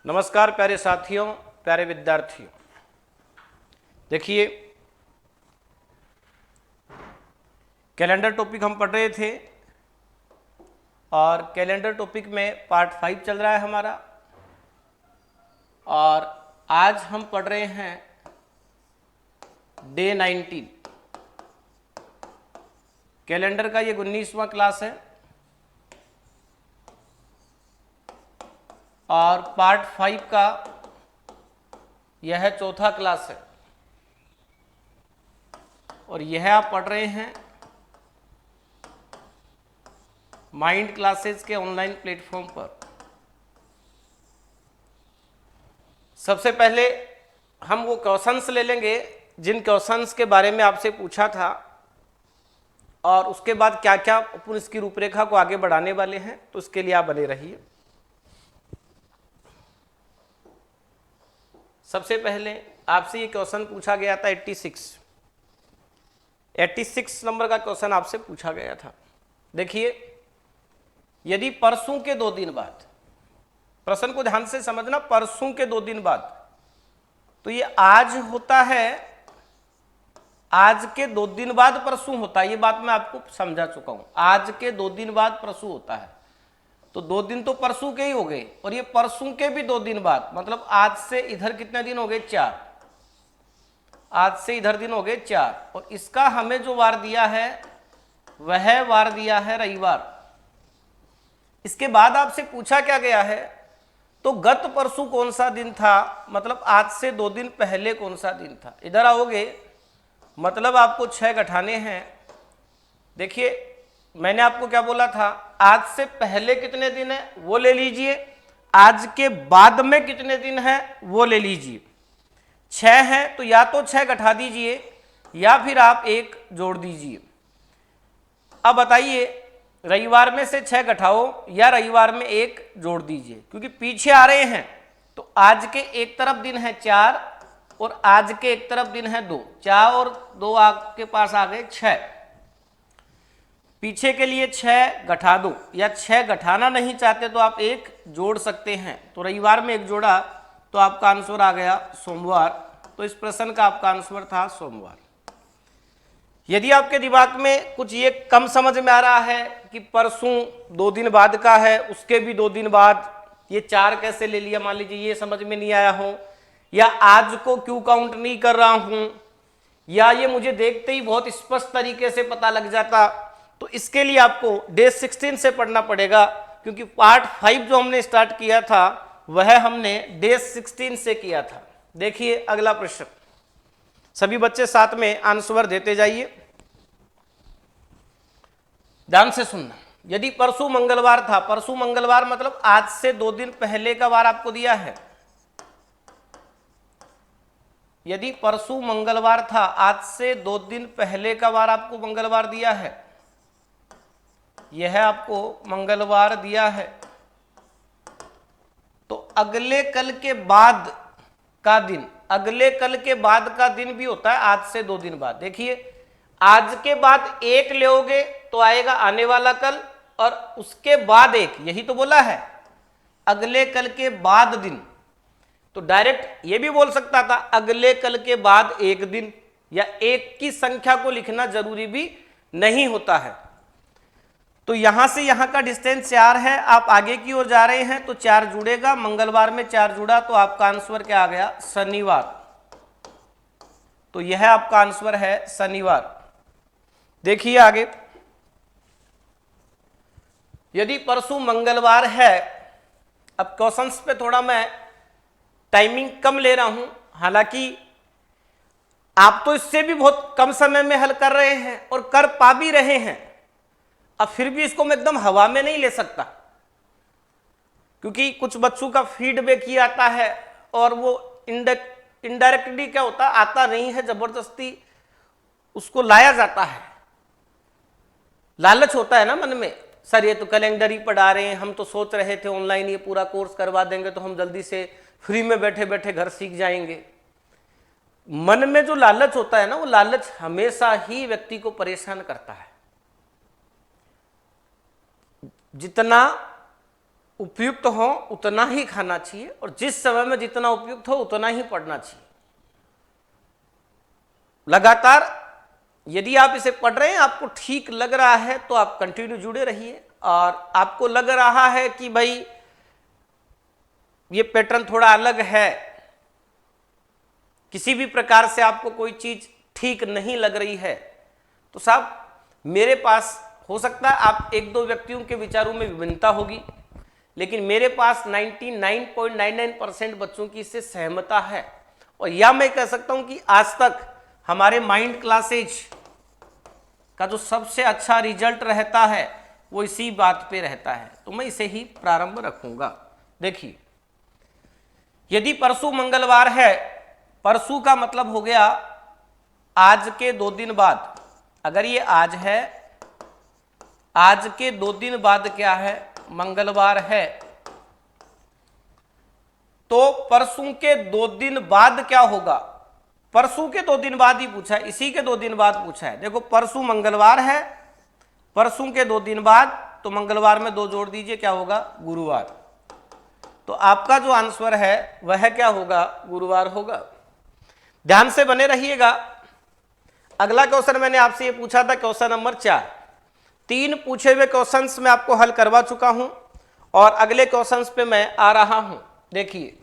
नमस्कार प्यारे साथियों, प्यारे विद्यार्थियों। देखिए, कैलेंडर टॉपिक हम पढ़ रहे थे और कैलेंडर टॉपिक में पार्ट 5 चल रहा है हमारा। और आज हम पढ़ रहे हैं डे 19। कैलेंडर का ये 19वां क्लास है और पार्ट 5 का यह चौथा क्लास है। और यह आप पढ़ रहे हैं माइंड क्लासेस के ऑनलाइन प्लेटफॉर्म पर। सबसे पहले हम वो क्वेश्चंस ले लेंगे जिन क्वेश्चंस के बारे में आपसे पूछा था, और उसके बाद क्या क्या अपन इसकी रूपरेखा को आगे बढ़ाने वाले हैं, तो इसके लिए आप बने रहिए। सबसे पहले आपसे ये क्वेश्चन पूछा गया था 86 नंबर का क्वेश्चन आपसे पूछा गया था। देखिए, यदि परसों के 2 दिन बाद, प्रश्न को ध्यान से समझना, परसों के 2 दिन बाद, तो ये आज होता है, आज के 2 दिन बाद परसों होता है। ये बात मैं आपको समझा चुका हूं। आज के 2 दिन बाद परसों होता है, तो 2 दिन तो परसों के ही हो गए, और ये परसों के भी 2 दिन बाद, मतलब आज से इधर कितने दिन हो गए? 4। आज से इधर दिन हो गए 4, और इसका हमें जो वार दिया है वह वार दिया है रविवार। इसके बाद आपसे पूछा क्या गया है, तो गत परसों कौन सा दिन था, मतलब आज से 2 दिन पहले कौन सा दिन था। इधर आओगे, मतलब आपको 6 घटाने हैं। देखिए, मैंने आपको क्या बोला था, आज से पहले कितने दिन है वो ले लीजिए, आज के बाद में कितने दिन है वो ले लीजिए। 6 है तो या तो 6 घटा दीजिए या फिर आप 1 जोड़ दीजिए। अब बताइए, रविवार में से 6 घटाओ या रविवार में 1 जोड़ दीजिए, क्योंकि पीछे आ रहे हैं। तो आज के एक तरफ दिन है 4 और आज के एक तरफ दिन है 2। 4 और 2 आपके पास आ गए 6। पीछे के लिए 6 घटा दो, या 6 घटाना नहीं चाहते तो आप 1 जोड़ सकते हैं। तो रविवार में 1 जोड़ा तो आपका आंसर आ गया सोमवार। तो इस प्रश्न का आपका आंसर था सोमवार। यदि आपके दिमाग में कुछ ये कम समझ में आ रहा है कि परसों 2 दिन बाद का है, उसके भी 2 दिन बाद, ये 4 कैसे ले लिया, मान लीजिए ये समझ में नहीं आया हो, या आज को क्यों काउंट नहीं कर रहा हूं, या ये मुझे देखते ही बहुत स्पष्ट तरीके से पता लग जाता, तो इसके लिए आपको डे 16 से पढ़ना पड़ेगा, क्योंकि पार्ट 5 जो हमने स्टार्ट किया था वह हमने डे 16 से किया था। देखिए अगला प्रश्न, सभी बच्चे साथ में आंसर देते जाइए, ध्यान से सुनना। यदि परसों मंगलवार था, परसों मंगलवार मतलब आज से 2 दिन पहले का वार आपको दिया है। यदि परसों मंगलवार था, आज से 2 दिन पहले का वार आपको मंगलवार दिया है, यह आपको मंगलवार दिया है, तो अगले कल के बाद का दिन, अगले कल के बाद का दिन भी होता है आज से 2 दिन बाद। देखिए, आज के बाद 1 लोगे तो आएगा आने वाला कल, और उसके बाद 1, यही तो बोला है, अगले कल के बाद दिन। तो डायरेक्ट ये भी बोल सकता था अगले कल के बाद 1 दिन, या 1 की संख्या को लिखना जरूरी भी नहीं होता है। तो यहां से यहां का डिस्टेंस 4 है, आप आगे की ओर जा रहे हैं तो 4 जुड़ेगा, मंगलवार में 4 जुड़ा, तो आपका आंसर क्या आ गया? शनिवार। तो यह आपका आंसर है शनिवार। देखिए आगे, यदि परसों मंगलवार है, अब क्वेश्चंस पे थोड़ा मैं टाइमिंग कम ले रहा हूं, हालांकि आप तो इससे भी बहुत कम समय में हल कर रहे हैं और कर पा भी रहे हैं। अब फिर भी इसको मैं एकदम हवा में नहीं ले सकता, क्योंकि कुछ बच्चों का फीडबैक ही आता है और वो इनडायरेक्टली क्या होता है, आता नहीं है, जबरदस्ती उसको लाया जाता है। लालच होता है ना मन में, सर ये तो कैलेंडर ही पढ़ा रहे हैं, हम तो सोच रहे थे ऑनलाइन ये पूरा कोर्स करवा देंगे तो हम जल्दी से फ्री में बैठे बैठे घर सीख जाएंगे। मन में जो लालच होता है ना, वो लालच हमेशा ही व्यक्ति को परेशान करता है। जितना उपयुक्त हो उतना ही खाना चाहिए और जिस समय में जितना उपयुक्त हो उतना ही पढ़ना चाहिए। लगातार यदि आप इसे पढ़ रहे हैं, आपको ठीक लग रहा है तो आप कंटिन्यू जुड़े रहिए, और आपको लग रहा है कि भाई ये पैटर्न थोड़ा अलग है, किसी भी प्रकार से आपको कोई चीज ठीक नहीं लग रही है, तो साहब मेरे पास हो सकता है आप एक दो व्यक्तियों के विचारों में विभिन्नता होगी, लेकिन मेरे पास 99.99% बच्चों की इससे सहमता है। और या मैं कह सकता हूं कि आज तक हमारे माइंड क्लासेज का जो सबसे अच्छा रिजल्ट रहता है वो इसी बात पे रहता है, तो मैं इसे ही प्रारंभ रखूंगा। देखिए, यदि परसों मंगलवार है, परसों का मतलब हो गया आज के 2 दिन बाद। अगर ये आज है, आज के 2 दिन बाद क्या है, मंगलवार है, तो परसों के 2 दिन बाद क्या होगा, परसों के 2 दिन बाद ही पूछा है, इसी के 2 दिन बाद पूछा है। देखो परसों मंगलवार है, परसों के 2 दिन बाद, तो मंगलवार में 2 जोड़ दीजिए, क्या होगा, गुरुवार। तो आपका जो आंसर है वह क्या होगा, गुरुवार होगा। ध्यान से बने रहिएगा। अगला क्वेश्चन मैंने आपसे ये पूछा था, क्वेश्चन नंबर 4। 3 पूछे हुए क्वेश्चंस में आपको हल करवा चुका हूं और अगले क्वेश्चंस पे मैं आ रहा हूं। देखिए,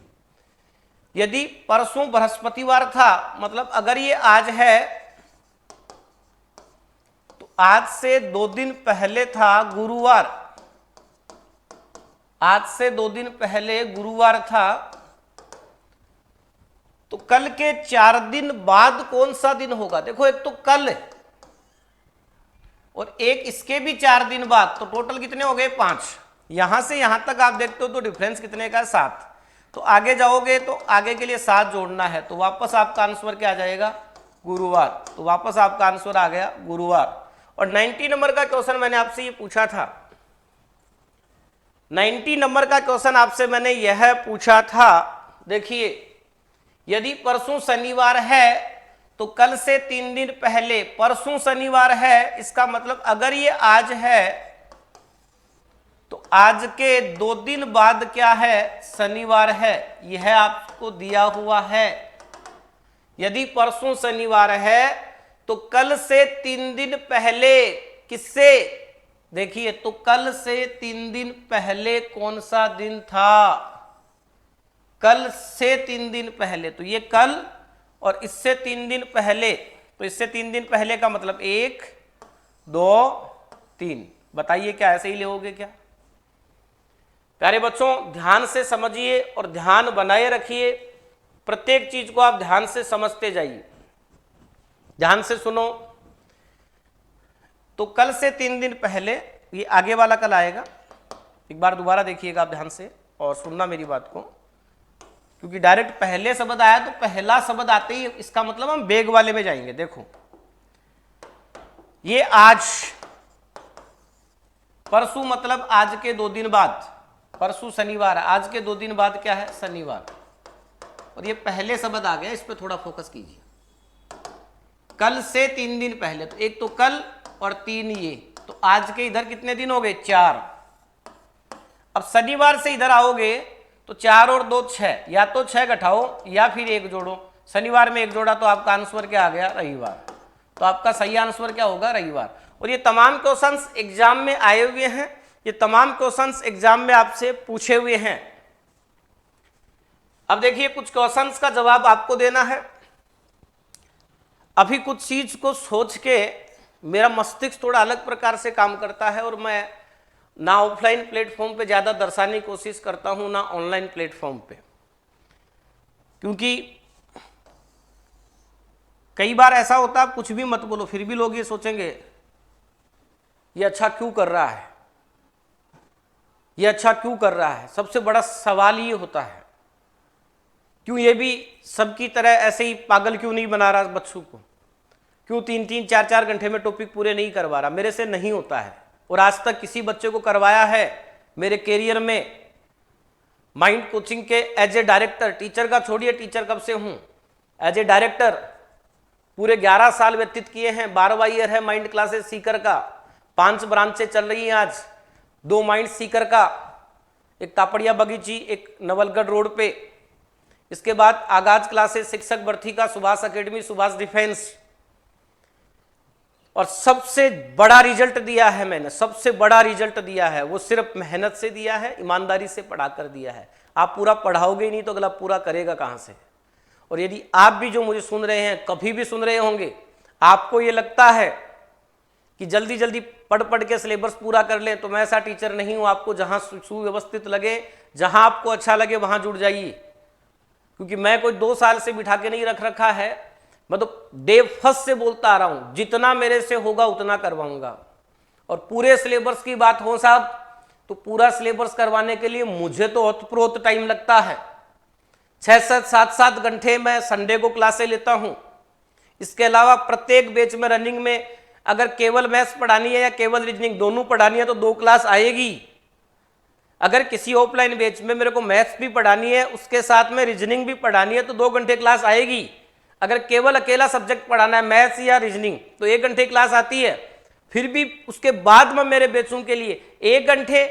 यदि परसों बृहस्पतिवार था, मतलब अगर ये आज है तो आज से 2 दिन पहले था गुरुवार, आज से 2 दिन पहले गुरुवार था, तो कल के 4 दिन बाद कौन सा दिन होगा। देखो एक तो कल और एक इसके भी 4 दिन बाद, तो टोटल कितने हो गए, 5। यहां से यहां तक आप देखते हो तो डिफरेंस कितने का, 7। तो आगे जाओगे तो आगे के लिए 7 जोड़ना है, तो वापस आपका आंसर क्या आ जाएगा, गुरुवार। तो वापस आपका आंसर आ गया गुरुवार। और 90 नंबर का क्वेश्चन मैंने आपसे ये पूछा था, 90 नंबर का क्वेश्चन आपसे मैंने यह पूछा था। देखिए, यदि परसों शनिवार है तो कल से 3 दिन पहले, परसों शनिवार है, इसका मतलब अगर ये आज है तो आज के 2 दिन बाद क्या है, शनिवार है। यह आपको दिया हुआ है। यदि परसों शनिवार है तो कल से 3 दिन पहले, किससे, देखिए, तो कल से 3 दिन पहले कौन सा दिन था, कल से 3 दिन पहले, तो ये कल और इससे 3 दिन पहले, तो इससे 3 दिन पहले का मतलब 1 2 3। बताइए क्या ऐसे ही लोगे क्या। प्यारे बच्चों, ध्यान से समझिए और ध्यान बनाए रखिए, प्रत्येक चीज को आप ध्यान से समझते जाइए, ध्यान से सुनो। तो कल से 3 दिन पहले, ये आगे वाला कल आएगा, एक बार दोबारा देखिएगा आप ध्यान से और सुनना मेरी बात को, क्योंकि डायरेक्ट पहले शब्द आया तो पहला शब्द आते ही इसका मतलब हम बेग वाले में जाएंगे। देखो, ये आज, परसों मतलब आज के 2 दिन बाद, परसों शनिवार है, आज के 2 दिन बाद क्या है, शनिवार। और ये पहले शब्द आ गया, इस पे थोड़ा फोकस कीजिए। कल से 3 दिन पहले, तो एक तो कल और 3 ये, तो आज के इधर कितने दिन हो गए, 4। अब शनिवार से इधर आओगे तो 4 और 2 6, या तो 6 घटाओ या फिर 1 जोड़ो। शनिवार में 1 जोड़ा तो आपका आंसर क्या आ गया, रविवार। तो आपका सही आंसर क्या होगा, रविवार। और ये तमाम क्वेश्चंस एग्जाम में आए हुए हैं, ये तमाम क्वेश्चंस एग्जाम में आपसे पूछे हुए हैं। अब देखिए, कुछ क्वेश्चंस का जवाब आपको देना है। अभी कुछ चीज को सोच के मेरा मस्तिष्क थोड़ा अलग प्रकार से काम करता है और मैं ना ऑफलाइन प्लेटफॉर्म पे ज़्यादा दर्शाने की कोशिश करता हूं, ना ऑनलाइन प्लेटफॉर्म पे, क्योंकि कई बार ऐसा होता है आप कुछ भी मत बोलो फिर भी लोग ये सोचेंगे ये अच्छा क्यों कर रहा है, ये अच्छा क्यों कर रहा है। सबसे बड़ा सवाल ये होता है, क्यों ये भी सबकी तरह ऐसे ही पागल क्यों नहीं बना रहा बच्चों को, क्यों 3-3 4-4 घंटे में टॉपिक पूरे नहीं करवा रहा। मेरे से नहीं होता है और आज तक किसी बच्चे को करवाया है मेरे कैरियर में माइंड कोचिंग के एज ए डायरेक्टर। टीचर का छोड़िए, टीचर कब से हूं, एज ए डायरेक्टर पूरे 11 साल व्यतीत किए हैं। 12वां ईयर है माइंड क्लासेस सीकर का, 5 ब्रांचें चल रही हैं आज, 2 माइंड सीकर का, एक तापड़िया बगीची, एक नवलगढ़ रोड पे। इसके बाद आगाज क्लासेस शिक्षक भर्ती का सुभाष एकेडमी, सुभाष डिफेंस। और सबसे बड़ा रिजल्ट दिया है मैंने, सबसे बड़ा रिजल्ट दिया है वो सिर्फ मेहनत से दिया है, ईमानदारी से पढ़ा कर दिया है। आप पूरा पढ़ाओगे नहीं तो अगला पूरा करेगा कहाँ से। और यदि आप भी जो मुझे सुन रहे हैं, कभी भी सुन रहे होंगे, आपको ये लगता है कि जल्दी जल्दी पढ़ पढ़ के सिलेबस पूरा कर लें, तो मैं ऐसा टीचर नहीं हूँ। आपको जहाँ सुव्यवस्थित लगे, जहाँ आपको अच्छा लगे वहाँ जुड़ जाइए, क्योंकि मैं कोई 2 साल से बिठा के नहीं रख रखा है। मैं तो डे फर्स्ट से बोलता आ रहा हूँ, जितना मेरे से होगा उतना करवाऊंगा। और पूरे सिलेबस की बात हो साहब, तो पूरा सिलेबस करवाने के लिए मुझे तो ओतप्रोत टाइम लगता है। 6-7, 7-7 घंटे मैं संडे को क्लासें लेता हूँ। इसके अलावा प्रत्येक बैच में रनिंग में अगर केवल मैथ्स पढ़ानी है या केवल रीजनिंग दोनों पढ़ानी है तो 2 क्लास आएगी। अगर किसी ऑफलाइन बैच में मेरे को मैथ्स भी पढ़ानी है, उसके साथ में रीजनिंग भी पढ़ानी है, तो 2 घंटे क्लास आएगी। अगर केवल अकेला सब्जेक्ट पढ़ाना है मैथ्स या रीजनिंग, तो 1 घंटे क्लास आती है। फिर भी उसके बाद में मेरे बैचों के लिए 1 घंटे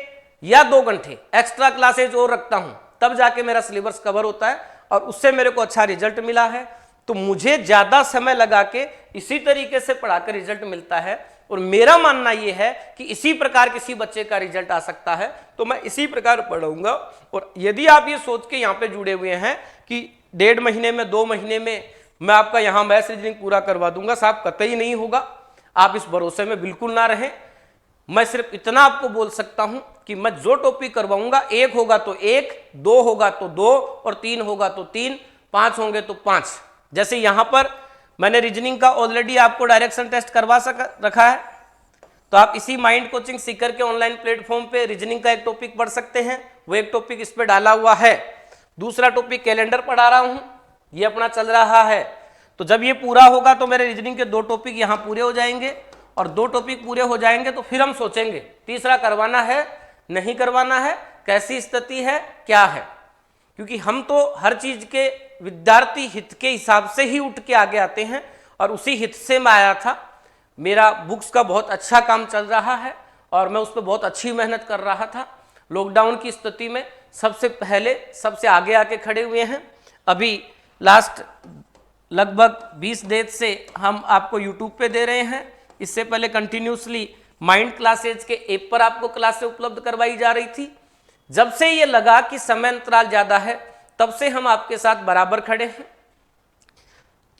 या 2 घंटे एक्स्ट्रा क्लासेज और रखता हूं, तब जाके मेरा सिलेबस कवर होता है और उससे मेरे को अच्छा रिजल्ट मिला है। तो मुझे ज्यादा समय लगा के इसी तरीके से पढ़ाकर रिजल्ट मिलता है। और मेरा मानना यह है कि इसी प्रकार किसी बच्चे का रिजल्ट आ सकता है, तो मैं इसी प्रकार पढ़ाऊंगा। और यदि आप ये सोच के यहाँ पे जुड़े हुए हैं कि 1.5 महीने में, 2 महीने में मैं आपका यहाँ मैथ्स रीजनिंग पूरा करवा दूंगा, साहब कतई नहीं होगा। आप इस भरोसे में बिल्कुल ना रहें। मैं सिर्फ इतना आपको बोल सकता हूं कि मैं जो टॉपिक करवाऊंगा, 1 होगा तो 1, 2 होगा तो 2 और 3 होगा तो 3, 5 होंगे तो 5। जैसे यहां पर मैंने रीजनिंग का ऑलरेडी आपको डायरेक्शन टेस्ट करवा रखा है, तो आप इसी माइंड कोचिंग सीकर के ऑनलाइन प्लेटफॉर्म पे रीजनिंग का एक टॉपिक पढ़ सकते हैं। वो एक टॉपिक इस पे डाला हुआ है। दूसरा टॉपिक कैलेंडर पढ़ा रहा हूं, ये अपना चल रहा है। तो जब ये पूरा होगा तो मेरे रीजनिंग के 2 टॉपिक यहाँ पूरे हो जाएंगे, और 2 टॉपिक पूरे हो जाएंगे तो फिर हम सोचेंगे तीसरा करवाना है नहीं करवाना है, कैसी स्थिति है, क्या है। क्योंकि हम तो हर चीज के विद्यार्थी हित के हिसाब से ही उठ के आगे आते हैं, और उसी हित से मैं आया था। मेरा बुक्स का बहुत अच्छा काम चल रहा है और मैं उस पर बहुत अच्छी मेहनत कर रहा था। लॉकडाउन की स्थिति में सबसे पहले सबसे आगे आके खड़े हुए हैं। अभी लास्ट लगभग 20 डेज से हम आपको यूट्यूब पे दे रहे हैं। इससे पहले कंटिन्यूसली माइंड क्लासेज के ऐप पर आपको क्लासें उपलब्ध करवाई जा रही थी। जब से ये लगा कि समय अंतराल ज्यादा है, तब से हम आपके साथ बराबर खड़े हैं।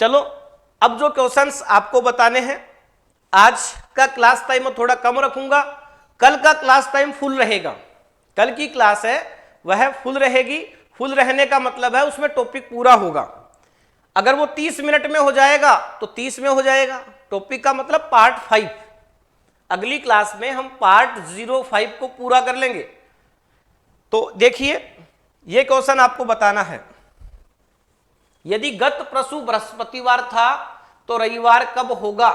चलो अब जो क्वेश्चंस आपको बताने हैं, आज का क्लास टाइम मैं थोड़ा कम रखूंगा, कल का क्लास टाइम फुल रहेगा। कल की क्लास है वह फुल रहेगी। फुल रहने का मतलब है उसमें टॉपिक पूरा होगा। अगर वो 30 मिनट में हो जाएगा तो 30 में हो जाएगा। टॉपिक का मतलब पार्ट 5। अगली क्लास में हम पार्ट 05 को पूरा कर लेंगे। तो देखिए, ये क्वेश्चन आपको बताना है, यदि गत प्रसु बृहस्पतिवार था तो रविवार कब होगा।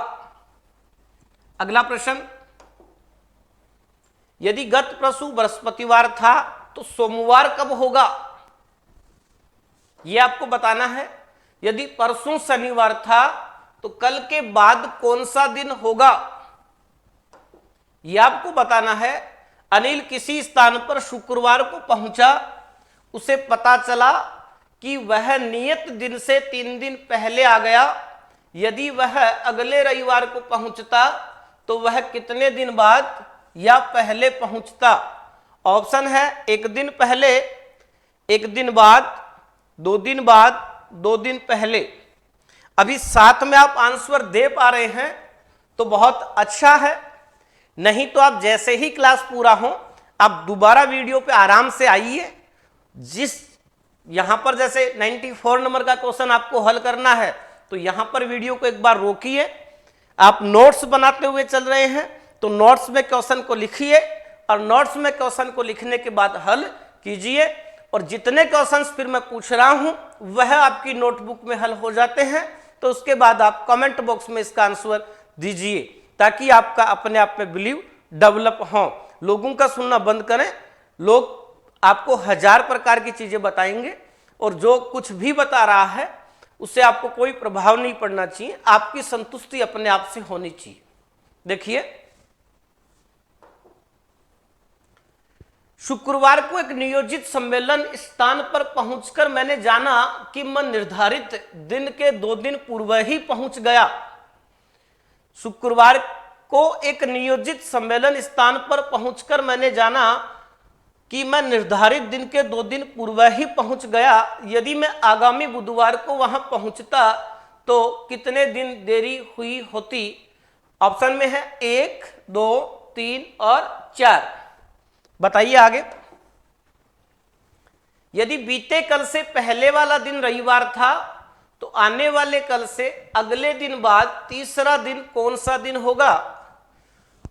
अगला प्रश्न, यदि गत प्रसु बृहस्पतिवार था तो सोमवार कब होगा, यह आपको बताना है। यदि परसों शनिवार था तो कल के बाद कौन सा दिन होगा, यह आपको बताना है। अनिल किसी स्थान पर शुक्रवार को पहुंचा, उसे पता चला कि वह नियत दिन से 3 दिन पहले आ गया। यदि वह अगले रविवार को पहुंचता तो वह कितने दिन बाद या पहले पहुंचता। ऑप्शन है 1 दिन पहले, 1 दिन बाद, 2 दिन बाद, 2 दिन पहले। अभी साथ में आप आंसर दे पा रहे हैं तो बहुत अच्छा है, नहीं तो आप जैसे ही क्लास पूरा हो आप दोबारा वीडियो पे आराम से आइए। जिस यहां पर जैसे 94 नंबर का क्वेश्चन आपको हल करना है, तो यहां पर वीडियो को एक बार रोकिए। आप नोट्स बनाते हुए चल रहे हैं तो नोट्स में क्वेश्चन को लिखिए, और नोट्स में क्वेश्चन को लिखने के बाद हल कीजिए। और जितने क्वेश्चंस फिर मैं पूछ रहा हूं वह आपकी नोटबुक में हल हो जाते हैं, तो उसके बाद आप कमेंट बॉक्स में इसका आंसर दीजिए, ताकि आपका अपने आप में बिलीव डेवलप हो। लोगों का सुनना बंद करें। लोग आपको 1000 प्रकार की चीजें बताएंगे, और जो कुछ भी बता रहा है उससे आपको कोई प्रभाव नहीं पड़ना चाहिए। आपकी संतुष्टि अपने आप से होनी चाहिए। देखिए, शुक्रवार को एक नियोजित सम्मेलन स्थान पर पहुंचकर मैंने जाना कि मैं निर्धारित दिन के 2 दिन पूर्व ही पहुंच गया। शुक्रवार को एक नियोजित सम्मेलन स्थान पर पहुंचकर मैंने जाना कि मैं निर्धारित दिन के 2 दिन पूर्व ही पहुंच गया। यदि मैं आगामी बुधवार को वहां पहुंचता तो कितने दिन देरी हुई होती? ऑप्शन में है 1, 2, 3 और 4। बताइए आगे। यदि बीते कल से पहले वाला दिन रविवार था तो आने वाले कल से अगले दिन बाद तीसरा दिन कौन सा दिन होगा?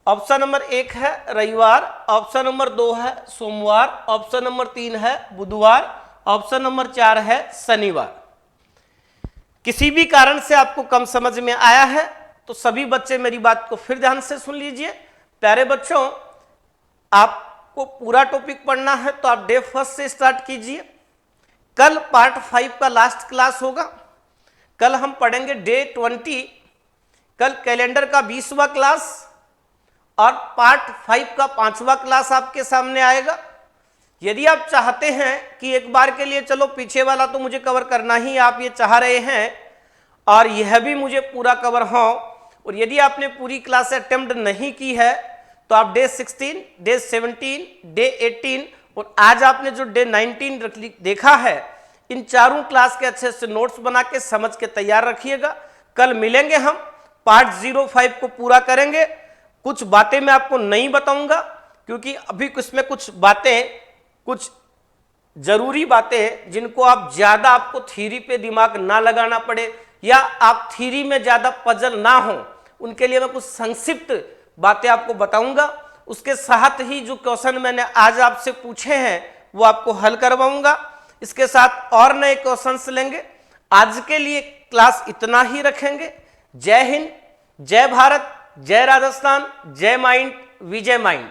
ऑप्शन नंबर 1 है रविवार, ऑप्शन नंबर 2 है सोमवार, ऑप्शन नंबर 3 है बुधवार, ऑप्शन नंबर 4 है शनिवार। किसी भी कारण से आपको कम समझ में आया है तो सभी बच्चे मेरी बात को फिर ध्यान से सुन लीजिए। प्यारे बच्चों, आपको पूरा टॉपिक पढ़ना है तो आप डे फर्स्ट से स्टार्ट कीजिए। कल पार्ट 5 का लास्ट क्लास होगा। कल हम पढ़ेंगे डे 20। कल कैलेंडर का 20वां क्लास और पार्ट 5 का 5वां क्लास आपके सामने आएगा। यदि आप चाहते हैं कि एक बार के लिए चलो पीछे वाला तो मुझे कवर करना ही, आप ये चाह रहे हैं और यह भी मुझे पूरा कवर हो, और यदि आपने पूरी क्लास अटेम्प्ट नहीं की है तो आप डे 16, डे 17, डे 18 और आज आपने जो डे 19 देखा है, इन चारों क्लास के अच्छे से नोट्स बना के समझ के तैयार रखिएगा। कल मिलेंगे हम, पार्ट 05 को पूरा करेंगे। कुछ बातें मैं आपको नहीं बताऊंगा क्योंकि अभी इसमें कुछ बातें, कुछ जरूरी बातें जिनको आप ज्यादा, आपको थ्योरी पे दिमाग ना लगाना पड़े या आप थ्योरी में ज्यादा पजल ना हो, उनके लिए मैं कुछ संक्षिप्त बातें आपको बताऊंगा। उसके साथ ही जो क्वेश्चन मैंने आज आपसे पूछे हैं वो आपको हल करवाऊंगा। इसके साथ और नए क्वेश्चंस लेंगे। आज के लिए क्लास इतना ही रखेंगे। जय हिंद, जय भारत, जय राजस्थान, जय माइंड, विजय माइंड।